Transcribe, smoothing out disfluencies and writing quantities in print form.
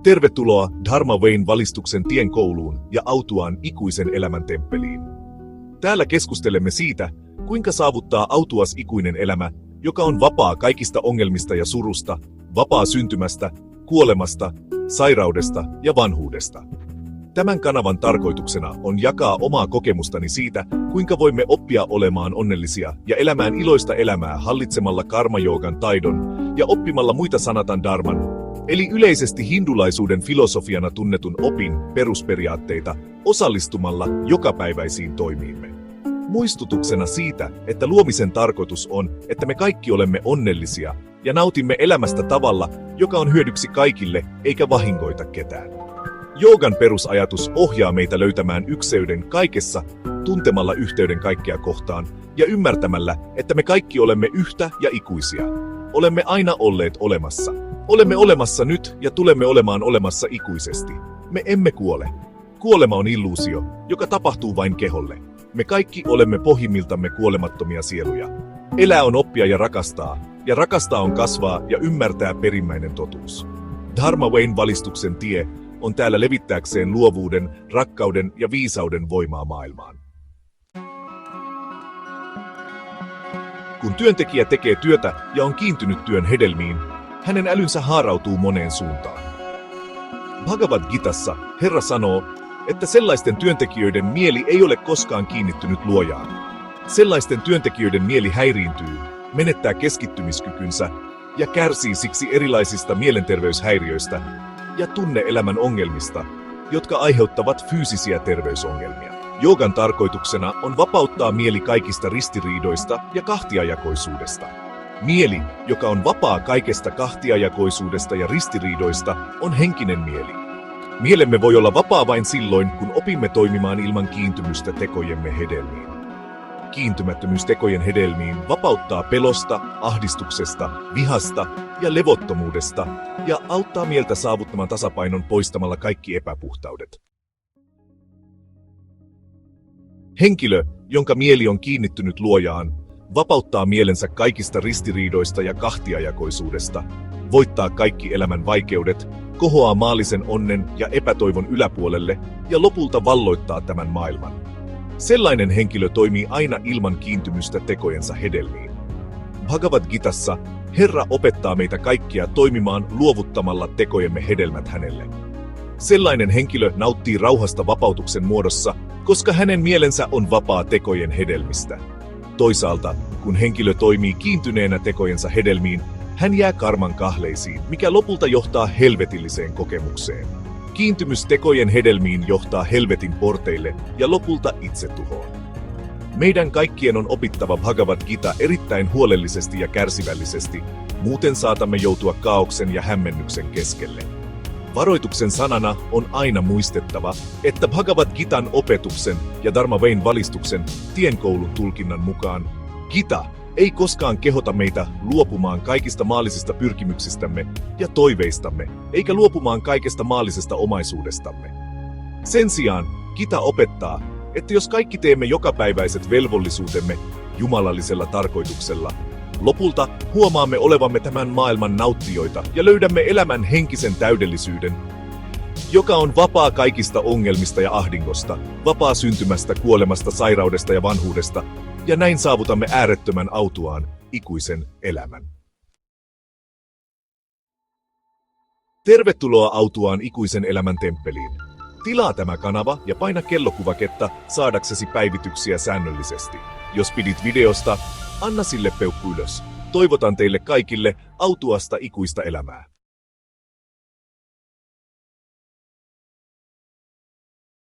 Tervetuloa Dharma Wayn valistuksen tien kouluun ja autuaan ikuisen elämän temppeliin. Täällä keskustelemme siitä, kuinka saavuttaa autuas ikuinen elämä, joka on vapaa kaikista ongelmista ja surusta, vapaa syntymästä, kuolemasta, sairaudesta ja vanhuudesta. Tämän kanavan tarkoituksena on jakaa omaa kokemustani siitä, kuinka voimme oppia olemaan onnellisia ja elämään iloista elämää hallitsemalla karma-joogan taidon ja oppimalla muita sanatan dharman, eli yleisesti hindulaisuuden filosofiana tunnetun opin perusperiaatteita osallistumalla jokapäiväisiin toimiimme. Muistutuksena siitä, että luomisen tarkoitus on, että me kaikki olemme onnellisia ja nautimme elämästä tavalla, joka on hyödyksi kaikille eikä vahingoita ketään. Joogan perusajatus ohjaa meitä löytämään ykseyden kaikessa, tuntemalla yhteyden kaikkea kohtaan ja ymmärtämällä, että me kaikki olemme yhtä ja ikuisia. Olemme aina olleet olemassa. Olemme olemassa nyt ja tulemme olemaan olemassa ikuisesti. Me emme kuole. Kuolema on illuusio, joka tapahtuu vain keholle. Me kaikki olemme pohjimmiltamme kuolemattomia sieluja. Elää on oppia ja rakastaa on kasvaa ja ymmärtää perimmäinen totuus. Dharma Wayn valistuksen tie on täällä levittääkseen luovuuden, rakkauden ja viisauden voimaa maailmaan. Kun työntekijä tekee työtä ja on kiintynyt työn hedelmiin, hänen älynsä haarautuu moneen suuntaan. Bhagavad Gitassa Herra sanoo, että sellaisten työntekijöiden mieli ei ole koskaan kiinnittynyt luojaan. Sellaisten työntekijöiden mieli häiriintyy, menettää keskittymiskykynsä ja kärsii siksi erilaisista mielenterveyshäiriöistä ja tunne-elämän ongelmista, jotka aiheuttavat fyysisiä terveysongelmia. Joogan tarkoituksena on vapauttaa mieli kaikista ristiriidoista ja kahtiajakoisuudesta. Mieli, joka on vapaa kaikesta kahtiajakoisuudesta ja ristiriidoista, on henkinen mieli. Mielemme voi olla vapaa vain silloin, kun opimme toimimaan ilman kiintymystä tekojemme hedelmiin. Kiintymättömyys tekojen hedelmiin vapauttaa pelosta, ahdistuksesta, vihasta ja levottomuudesta ja auttaa mieltä saavuttamaan tasapainon poistamalla kaikki epäpuhtaudet. Henkilö, jonka mieli on kiinnittynyt luojaan, vapauttaa mielensä kaikista ristiriidoista ja kahtiajakoisuudesta, voittaa kaikki elämän vaikeudet, kohoaa maallisen onnen ja epätoivon yläpuolelle ja lopulta valloittaa tämän maailman. Sellainen henkilö toimii aina ilman kiintymystä tekojensa hedelmiin. Bhagavad Gitassa Herra opettaa meitä kaikkia toimimaan luovuttamalla tekojemme hedelmät hänelle. Sellainen henkilö nauttii rauhasta vapautuksen muodossa, koska hänen mielensä on vapaa tekojen hedelmistä. Toisaalta, kun henkilö toimii kiintyneenä tekojensa hedelmiin, hän jää karman kahleisiin, mikä lopulta johtaa helvetilliseen kokemukseen. Kiintymys tekojen hedelmiin johtaa helvetin porteille ja lopulta itsetuhoon. Meidän kaikkien on opittava Bhagavad Gita erittäin huolellisesti ja kärsivällisesti, muuten saatamme joutua kaaoksen ja hämmennyksen keskelle. Varoituksen sanana on aina muistettava, että Bhagavad Gitan opetuksen ja Dharma Wayn valistuksen tienkoulun tulkinnan mukaan Gita ei koskaan kehota meitä luopumaan kaikista maallisista pyrkimyksistämme ja toiveistamme, eikä luopumaan kaikesta maallisesta omaisuudestamme. Sen sijaan Gita opettaa, että jos kaikki teemme jokapäiväiset velvollisuutemme jumalallisella tarkoituksella, lopulta huomaamme olevamme tämän maailman nauttijoita ja löydämme elämän henkisen täydellisyyden, joka on vapaa kaikista ongelmista ja ahdingosta, vapaa syntymästä, kuolemasta, sairaudesta ja vanhuudesta, ja näin saavutamme äärettömän autuaan ikuisen elämän. Tervetuloa autuaan ikuisen elämän temppeliin. Tilaa tämä kanava ja paina kellokuvaketta saadaksesi päivityksiä säännöllisesti. Jos pidit videosta, anna sille peukku ylös. Toivotan teille kaikille autuasta ikuista elämää.